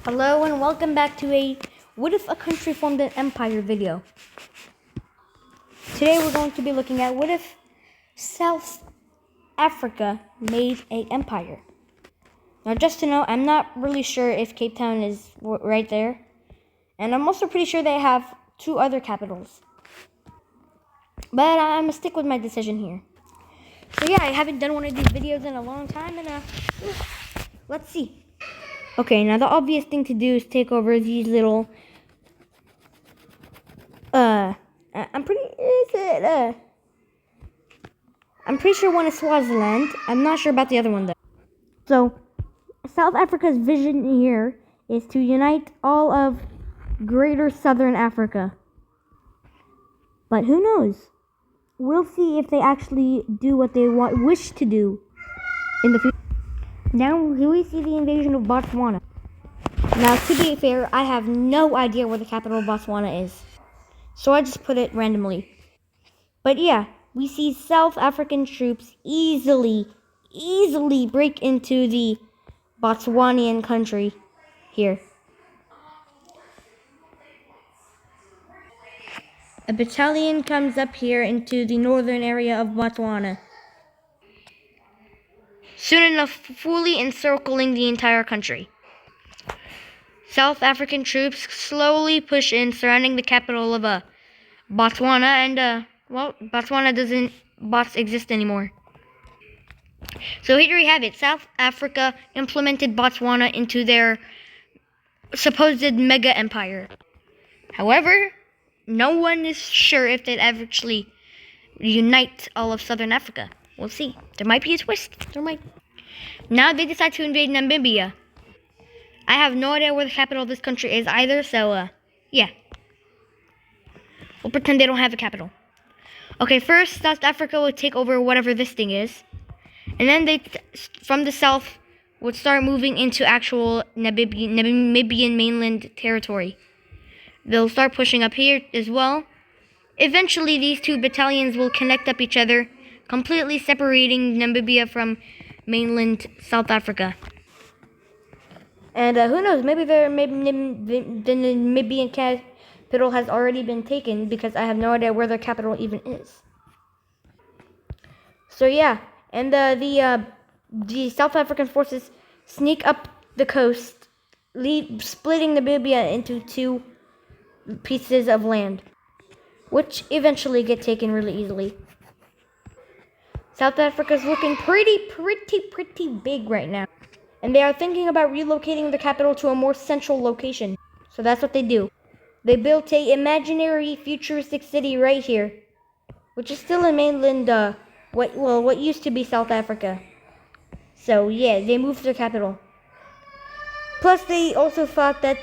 Hello and welcome back to a What If a Country Formed an Empire video. Today we're going to be looking at what if South Africa made an empire. Now just to know, I'm not really sure if Cape Town is right there. And I'm also pretty sure they have two other capitals. But I'm going to stick with my decision here. So yeah, I haven't done one of these videos in a long time and let's see. Okay, now the obvious thing to do is take over these little I'm pretty sure one is Swaziland. I'm not sure about the other one though. So, South Africa's vision here is to unite all of Greater Southern Africa. But who knows? We'll see if they actually do what they wish to do in the future. Now, here we see the invasion of Botswana. Now, to be fair, I have no idea where the capital of Botswana is. So I just put it randomly. But yeah, we see South African troops easily break into the Botswanian country here. A battalion comes up here into the northern area of Botswana. Soon enough, fully encircling the entire country. South African troops slowly push in, surrounding the capital of Botswana, and Botswana doesn't exist anymore. So here we have it. South Africa implemented Botswana into their supposed mega empire. However, no one is sure if they'd actually unite all of Southern Africa. We'll see. There might be a twist. There might. Now they decide to invade Namibia. I have no idea where the capital of this country is either, so, yeah. We'll pretend they don't have a capital. Okay, first, South Africa will take over whatever this thing is. And then they, from the south, would start moving into actual Namibian mainland territory. They'll start pushing up here as well. Eventually, these two battalions will connect up each other, completely separating Namibia from mainland South Africa. And who knows, maybe the Namibian capital has already been taken because I have no idea where their capital even is. So yeah, and the South African forces sneak up the coast, splitting Namibia into two pieces of land, which eventually get taken really easily. South Africa's looking pretty big right now. And they are thinking about relocating the capital to a more central location. So that's what they do. They built a imaginary futuristic city right here, which is still in mainland, what used to be South Africa. So yeah, they moved their capital. Plus, they also thought that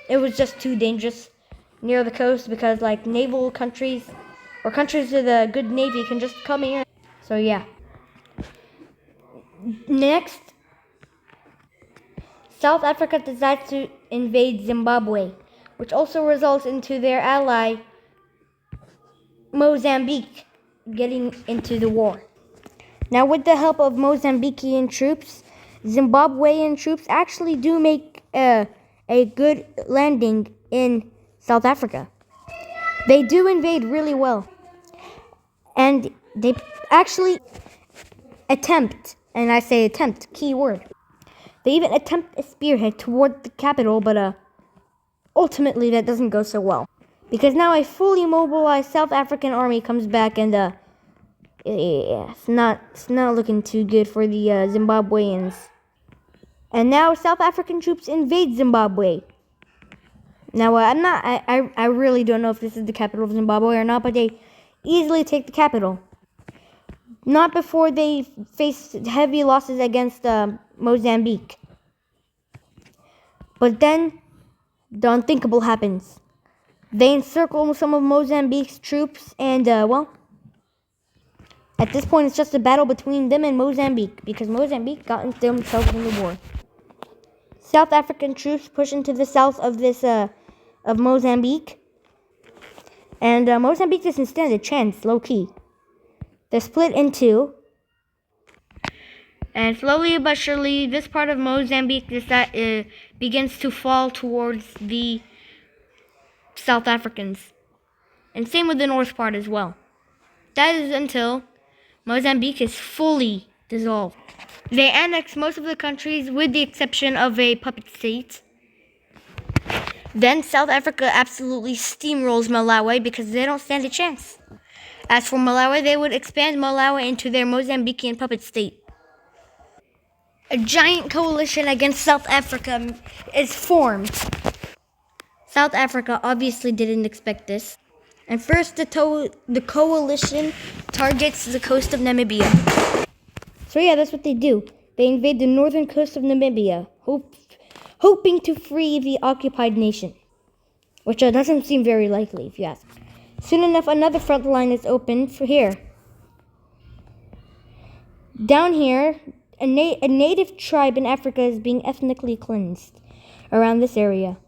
it was just too dangerous near the coast because like naval countries or countries with a good navy can just come here. So yeah. Next, South Africa decides to invade Zimbabwe, which also results into their ally, Mozambique, getting into the war. Now, with the help of Mozambican troops, Zimbabwean troops actually do make a good landing in South Africa. They do invade really well. And they actually attempt, and I say attempt, key word. They even attempt a spearhead toward the capital, but ultimately that doesn't go so well. Because now a fully mobilized South African army comes back, and it's not looking too good for the Zimbabweans. And now South African troops invade Zimbabwe. Now I really don't know if this is the capital of Zimbabwe or not, but they easily take the capital. Not before they face heavy losses against Mozambique. But then, the unthinkable happens. They encircle some of Mozambique's troops, and, at this point it's just a battle between them and Mozambique, because Mozambique got themselves in the war. South African troops push into the south of of Mozambique, and Mozambique doesn't stand a chance, low-key. They're split in two. And slowly but surely, this part of Mozambique begins to fall towards the South Africans. And same with the north part as well. That is until Mozambique is fully dissolved. They annex most of the countries with the exception of a puppet state. Then South Africa absolutely steamrolls Malawi because they don't stand a chance. As for Malawi, they would expand Malawi into their Mozambican puppet state. A giant coalition against South Africa is formed. South Africa obviously didn't expect this. And first, the coalition targets the coast of Namibia. So yeah, that's what they do. They invade the northern coast of Namibia, hoping to free the occupied nation. Which doesn't seem very likely, if you ask. Soon enough, another front line is opened for here. Down here, a native tribe in Africa is being ethnically cleansed around this area.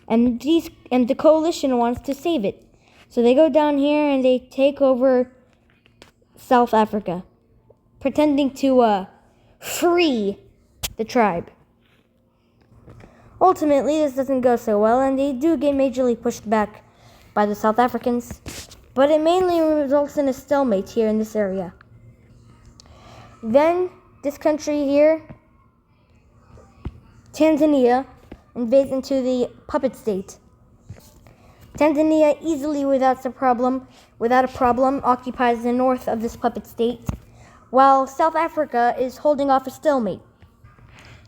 And the coalition wants to save it. So they go down here and they take over South Africa, pretending to free the tribe. Ultimately, this doesn't go so well, and they do get majorly pushed back by the South Africans, but it mainly results in a stalemate here in this area. Then, this country here, Tanzania, invades into the puppet state. Tanzania easily, without a problem, occupies the north of this puppet state, while South Africa is holding off a stalemate.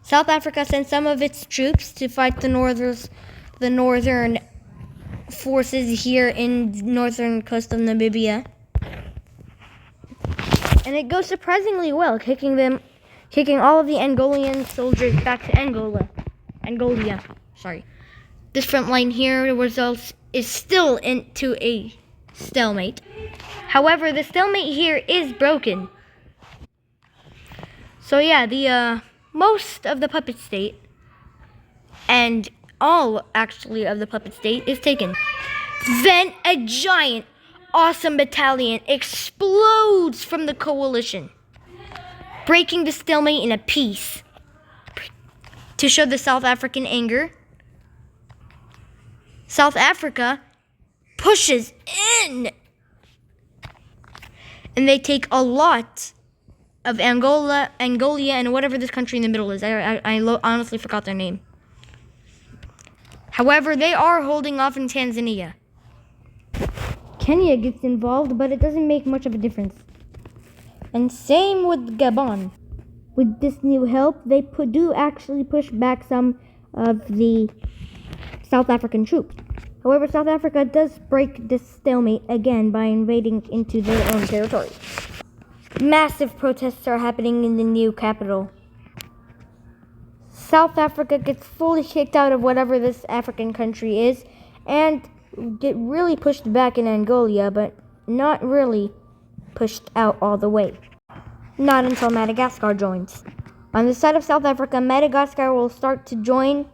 South Africa sends some of its troops to fight the northern forces here in northern coast of Namibia. And it goes surprisingly well, kicking all of the Angolan soldiers back to Angola. This front line here is still into a stalemate. However, the stalemate here is broken. So yeah, the most of the puppet state, and all actually of the puppet state, is taken. Then a giant, awesome battalion explodes from the coalition, breaking the stalemate in a piece. To show the South African anger, South Africa pushes in, and they take a lot of Angola, and whatever this country in the middle is. I honestly forgot their name. However, they are holding off in Tanzania. Kenya gets involved, but it doesn't make much of a difference. And same with Gabon. With this new help, they do actually push back some of the South African troops. However, South Africa does break this stalemate again by invading into their own territory. Massive protests are happening in the new capital. South Africa gets fully kicked out of whatever this African country is, and get really pushed back in Angola, but not really pushed out all the way. Not until Madagascar joins. On the side of South Africa, Madagascar will start to join,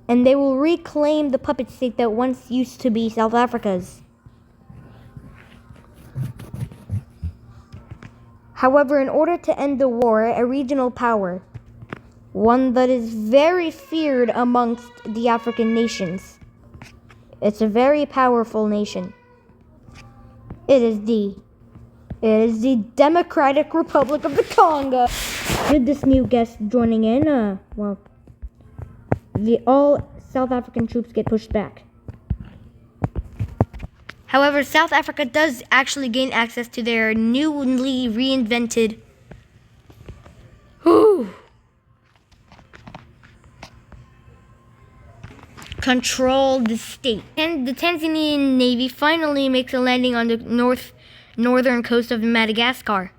and they will reclaim the puppet state that once used to be South Africa's. However, in order to end the war, a regional power, one that is very feared amongst the African nations, it's a very powerful nation. It is the Democratic Republic of the Congo. With this new guest joining in, all South African troops get pushed back. However, South Africa does actually gain access to their newly reinvented controlled state. And the Tanzanian Navy finally makes a landing on the northern coast of Madagascar.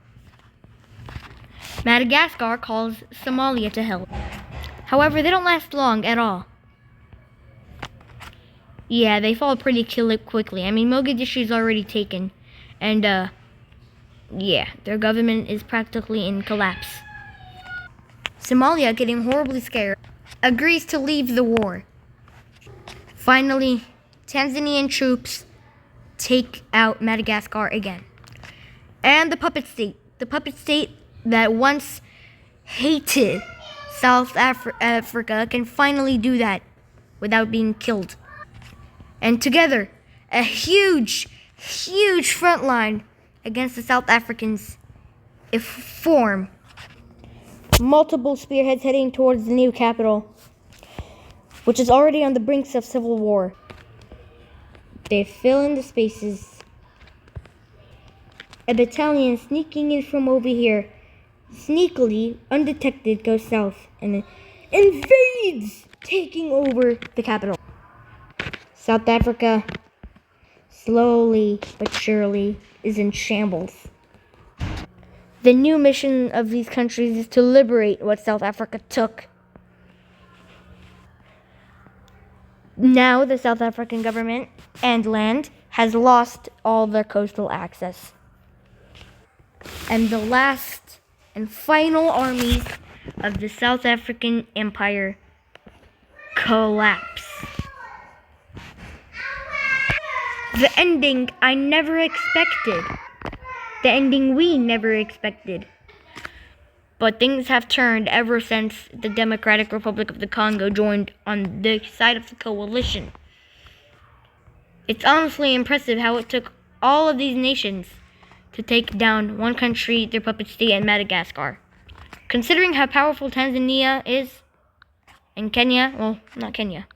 Madagascar calls Somalia to help. However, they don't last long at all. Yeah, they fall pretty quickly. I mean, Mogadishu is already taken. And, yeah, their government is practically in collapse. Somalia, getting horribly scared, agrees to leave the war. Finally, Tanzanian troops take out Madagascar again. And the puppet state. The puppet state that once hated South Africa can finally do that without being killed. And together, a huge front line against the South Africans if form. Multiple spearheads heading towards the new capital, which is already on the brinks of civil war. They fill in the spaces. A battalion sneaking in from over here, sneakily, undetected, goes south and invades, taking over the capital. South Africa, slowly but surely, is in shambles. The new mission of these countries is to liberate what South Africa took. Now the South African government and land has lost all their coastal access. And the last and final armies of the South African Empire collapse. The ending I never expected. The ending we never expected. But things have turned ever since the Democratic Republic of the Congo joined on the side of the coalition. It's honestly impressive how it took all of these nations to take down one country, their puppet state, and Madagascar. Considering how powerful Tanzania is, and Kenya, well, not Kenya.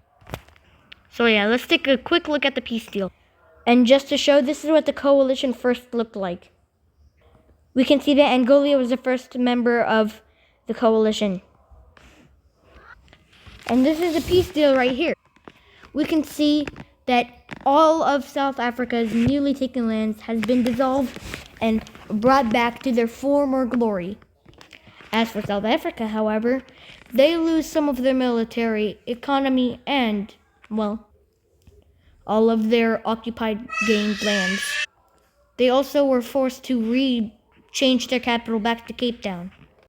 So yeah, let's take a quick look at the peace deal. And just to show, this is what the coalition first looked like. We can see that Angola was the first member of the coalition. And this is the peace deal right here. We can see that all of South Africa's newly taken lands has been dissolved and brought back to their former glory. As for South Africa, however, they lose some of their military, economy, and, well, all of their occupied gained lands. They also were forced to change their capital back to Cape Town.